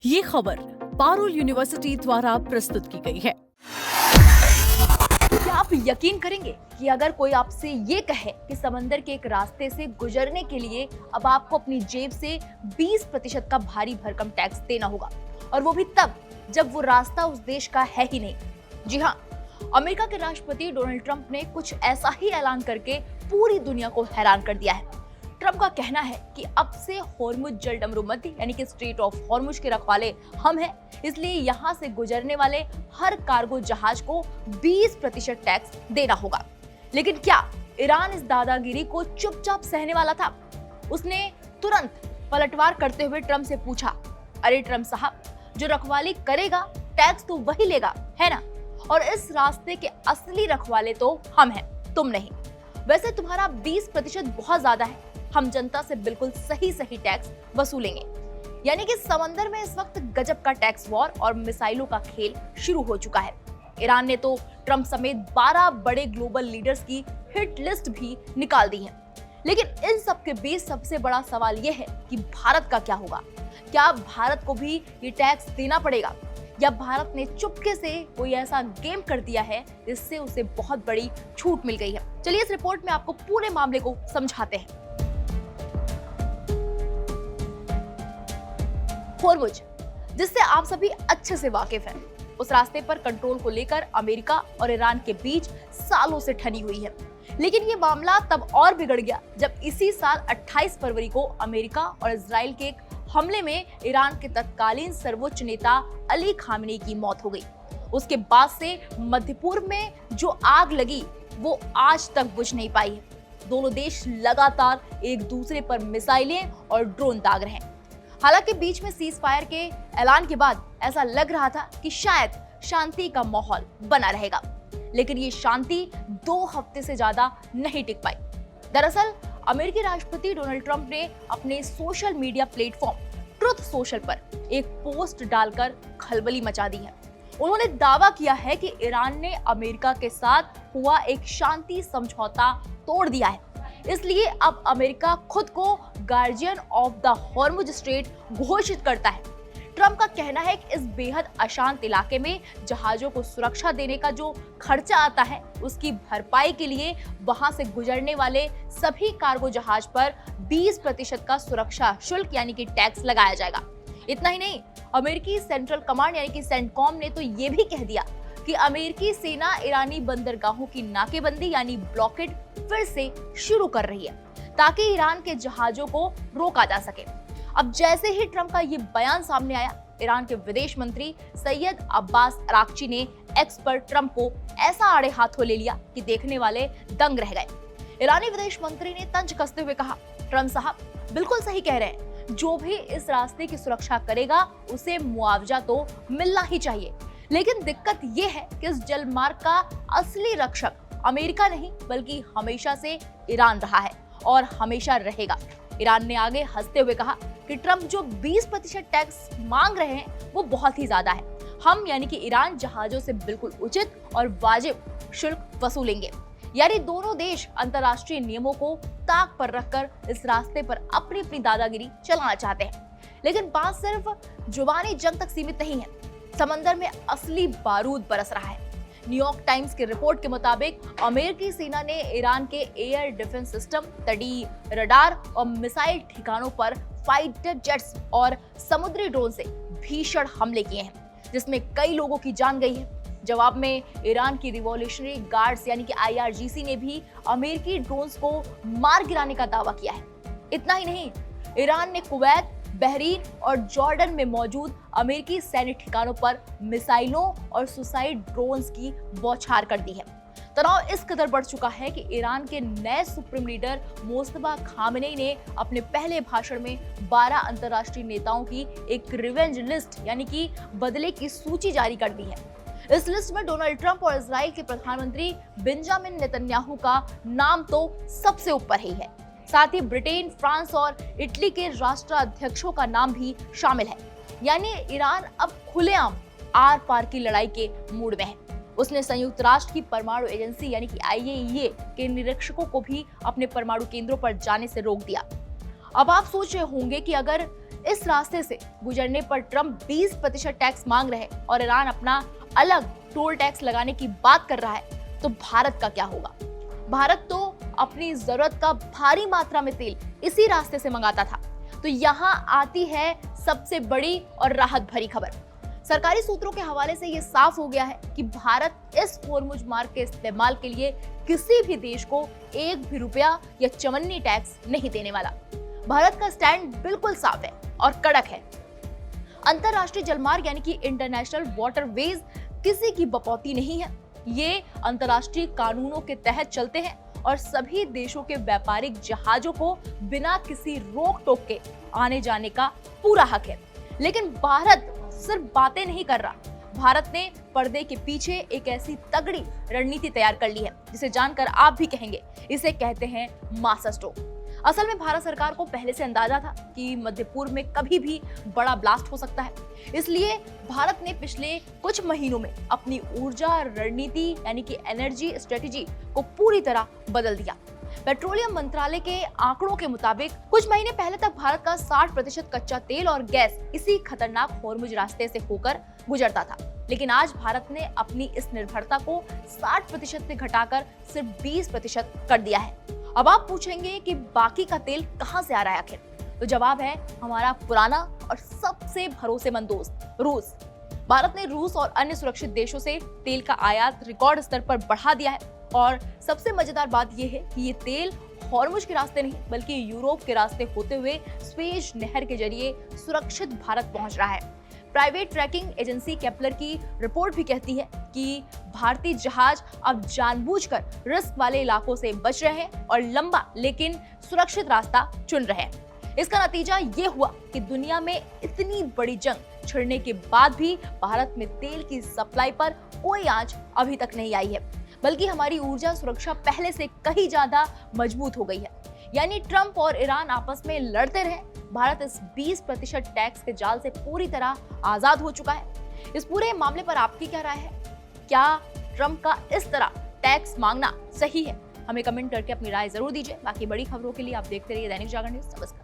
ये खबर पारुल यूनिवर्सिटी द्वारा प्रस्तुत की गई है। क्या आप यकीन करेंगे कि अगर कोई आपसे ये कहे कि समंदर के एक रास्ते से गुजरने के लिए अब आपको अपनी जेब से 20% का भारी भरकम टैक्स देना होगा, और वो भी तब जब वो रास्ता उस देश का है ही नहीं। जी हाँ, अमेरिका के राष्ट्रपति डोनाल्ड ट्रंप ने कुछ ऐसा ही ऐलान करके पूरी दुनिया को हैरान कर दिया है। ट्रंप का कहना है कि अब से होर्मुज जलडमरू मध्य यानी कि स्ट्रेट ऑफ होर्मुज के रखवाले हम हैं, इसलिए यहाँ से गुजरने वाले हर कार्गो जहाज को 20% टैक्स देना होगा। लेकिन क्या ईरान इस दादागिरी को चुपचाप सहने वाला था? उसने तुरंत पलटवार करते हुए ट्रंप से पूछा, अरे ट्रंप साहब, जो रखवाली करेगा टैक्स तो वही लेगा, है ना? और इस रास्ते के असली रखवाले तो हम हैं, तुम नहीं। वैसे तुम्हारा 20% बहुत ज्यादा है, हम जनता से बिल्कुल सही टैक्स वसूलेंगे। यानी कि समंदर में इस वक्त गजब का टैक्स वॉर और मिसाइलों का खेल शुरू हो चुका है। ईरान ने तो ट्रंप समेत 12 बड़े ग्लोबल लीडर्स की हिट लिस्ट भी निकाल दी है। लेकिन इन सब के बीच सबसे बड़ा सवाल यह है कि भारत का क्या होगा? क्या भारत को भी ये टैक्स देना पड़ेगा, या भारत ने चुपके से कोई ऐसा गेम कर दिया है जिससे उसे बहुत बड़ी छूट मिल गई है? चलिए इस रिपोर्ट में आपको पूरे मामले को समझाते हैं। होर्मुज, जिससे आप सभी अच्छे से वाकिफ हैं, उस रास्ते पर कंट्रोल को लेकर अमेरिका और ईरान के बीच सालों से ठनी हुई है। लेकिन ये मामला तब और बिगड़ गया जब इसी साल 28 फरवरी को अमेरिका और इजराइल के एक हमले में ईरान के तत्कालीन सर्वोच्च नेता अली खामेनी की मौत हो गई। उसके बाद से मध्य पूर्व में जो आग लगी वो आज तक बुझ नहीं पाई है। दोनों देश लगातार एक दूसरे पर मिसाइलें और ड्रोन दाग रहे हैं। हालांकि बीच में सीज फायर के ऐलान के बाद ऐसा लग रहा था कि शायद शांति का माहौल बना रहेगा, लेकिन ये शांति 2 हफ्ते से ज्यादा नहीं टिक पाई। दरअसल अमेरिकी राष्ट्रपति डोनाल्ड ट्रंप ने अपने social media platform truth social पर एक पोस्ट डालकर खलबली मचा दी है। उन्होंने दावा किया है कि ईरान ने अमेरिका के साथ हुआ एक शांति समझौता तोड़ दिया है, इसलिए अब अमेरिका खुद को guardian of the Hormuz strait घोषित करता है। ट्रंप का कहना है कि इस बेहद अशांत इलाके में जहाजों को सुरक्षा देने का जो खर्चा आता है, उसकी भरपाई के लिए वहां से गुजरने वाले सभी कार्गो जहाज पर 20% का सुरक्षा शुल्क यानी कि टैक्स लगाया जाएगा। इतना ही नहीं, अमेरिकी सेंट्रल कमांड यानी कि सेंटकॉम ने तो ये भी कह दिया कि अमेरिकी सेना ईरानी बंदरगाहों की नाकेबंदी यानी ब्लॉकेड फिर से शुरू कर रही है, ताकि ईरान के जहाजों को रोका जा सके। अब जैसे ही ट्रंप का ये बयान सामने आया, ईरान के विदेश मंत्री सैयद अब्बास अराक्ची ने एक्स पर ट्रंप को ऐसा आड़े हाथों ले लिया कि देखने वाले दंग रह गए। ईरानी विदेश मंत्री ने तंज कसते हुए कहा, ट्रंप साहब बिल्कुल सही कह रहे हैं, जो भी इस रास्ते की सुरक्षा करेगा उसे मुआवजा तो मिलना ही चाहिए। लेकिन दिक्कत ये है कि इस जलमार्ग का असली रक्षक अमेरिका नहीं बल्कि हमेशा से ईरान रहा है और हमेशा रहेगा। ईरान ने आगे हंसते हुए कहा कि ट्रंप जो 20% टैक्स मांग रहे हैं वो बहुत ही ज्यादा है। हम यानी कि ईरान जहाजों से बिल्कुल उचित और वाजिब शुल्क वसूलेंगे। यानी दोनों देश अंतर्राष्ट्रीय नियमों को ताक पर रखकर इस रास्ते पर अपनी अपनी दादागिरी चलाना चाहते हैं। लेकिन बात सिर्फ जुबानी जंग तक सीमित नहीं है, समंदर में असली बारूद बरस रहा है। न्यूयॉर्क टाइम्स की रिपोर्ट के मुताबिक अमेरिकी सेना ने ईरान के एयर डिफेंस सिस्टम, तटीय रडार और मिसाइल ठिकानों पर फाइटर जेट्स और समुद्री ड्रोन से भीषण हमले किए हैं, जिसमें कई लोगों की जान गई है। जवाब में ईरान की रिवॉल्यूशनरी गार्ड्स यानी कि IRGC ने भी अमेरिकी ड्रोन्स को मार गिराने का दावा किया है। इतना ही नहीं, ईरान ने कुवैत, बहरीन और जॉर्डन में मौजूद अमेरिकी सैन्य ठिकानों पर मिसाइलों और सुसाइड ड्रोन्स की बौछार कर दी है। तनाव इस कदर बढ़ चुका है कि ईरान के नए सुप्रीम लीडर मुस्तफा खामेनी ने अपने पहले भाषण में 12 अंतर्राष्ट्रीय नेताओं की एक रिवेंज लिस्ट यानी कि बदले की सूची जारी कर दी है। इस लिस्ट में डोनाल्ड ट्रंप और इजराइल के प्रधानमंत्री बेंजामिन नेतन्याहू का नाम तो सबसे ऊपर ही है। साथ ही ब्रिटेन, फ्रांस और इटली के राष्ट्राध्यक्षों का नाम भी शामिल है। यानी ईरान अब खुलेआम आर पार की लड़ाई के मूड में है। उसने संयुक्त राष्ट्र की परमाणु एजेंसी यानी कि IAEA के निरीक्षकों को भी अपने परमाणु केंद्रों पर जाने से रोक दिया। अब आप सोच रहे होंगे कि अगर इस रास्ते से गुजरने पर ट्रंप 20% टैक्स मांग रहे हैं और ईरान अपना अलग टोल टैक्स लगाने की बात कर रहा है, तो भारत का क्या होगा? भारत तो अपनी जरूरत का भारी मात्रा में तेल इसी रास्ते से मंगाता था। तो यहाँ आती है सबसे बड़ी और राहत भरी खबर। सरकारी सूत्रों के हवाले से ये साफ हो गया है कि भारत इस होर्मुज मार्ग के इस्तेमाल के लिए किसी भी देश को एक भी रुपया या चवन्नी टैक्स नहीं देने वाला। भारत का स्टैंड बिल्कुल साफ है और कड़क है। अंतरराष्ट्रीय जलमार्ग यानी कि इंटरनेशनल वाटरवेज किसी की बपौती नहीं है। ये अंतरराष्ट्रीय कानूनों के तहत चलते हैं और सभी देशों के व्यापारिक जहाजों को बिना किसी रोक टोक के आने जाने का पूरा हक है। लेकिन भारत सिर्फ बातें नहीं कर रहा, भारत ने पर्दे के पीछे एक ऐसी तगड़ी रणनीति तैयार कर ली है जिसे जानकर आप भी कहेंगे इसे कहते हैं मास्टर स्ट्रोक। असल में भारत सरकार को पहले से अंदाजा था कि मध्य पूर्व में कभी भी बड़ा ब्लास्ट हो सकता है, इसलिए भारत ने पिछले कुछ महीनों में अपनी ऊर्जा रणनीति यानी कि एनर्जी स्ट्रेटेजी को पूरी तरह बदल दिया। पेट्रोलियम मंत्रालय के आंकड़ों के मुताबिक कुछ महीने पहले तक भारत का 60% कच्चा तेल और गैस इसी खतरनाक होर्मुज रास्ते से होकर गुजरता था। लेकिन आज भारत ने अपनी इस निर्भरता को 60% से घटाकर सिर्फ 20% कर दिया है। अब आप पूछेंगे कि बाकी का तेल कहां से आ रहा है आखिर? तो जवाब है हमारा पुराना और सबसे भरोसेमंद दोस्त रूस। भारत ने रूस और अन्य सुरक्षित देशों से तेल का आयात रिकॉर्ड स्तर पर बढ़ा दिया है और सबसे मजेदार बात यह है कि ये तेल हॉर्मुज के रास्ते नहीं बल्कि यूरोप के रास्ते होते हुए स्वेज नहर के जरिए सुरक्षित भारत पहुंच रहा है। प्राइवेट ट्रैकिंग एजेंसी केपलर की रिपोर्ट भी कहती है कि भारतीय जहाज अब जानबूझकर रिस्क वाले इलाकों से बच रहे हैं और लंबा लेकिन सुरक्षित रास्ता चुन रहे हैं। इसका नतीजा ये हुआ कि दुनिया में इतनी बड़ी जंग छिड़ने के बाद भी भारत में तेल की सप्लाई पर कोई आंच अभी तक नहीं आई है, बल्कि हमारी ऊर्जा सुरक्षा पहले से कहीं ज्यादा मजबूत हो गई है। यानी ट्रंप और ईरान आपस में लड़ते रहे, भारत इस 20% टैक्स के जाल से पूरी तरह आजाद हो चुका है। इस पूरे मामले पर आपकी क्या राय है? क्या ट्रंप का इस तरह टैक्स मांगना सही है? हमें कमेंट करके अपनी राय जरूर दीजिए। बाकी बड़ी खबरों के लिए आप देखते रहिए दैनिक जागरण न्यूज़। नमस्कार।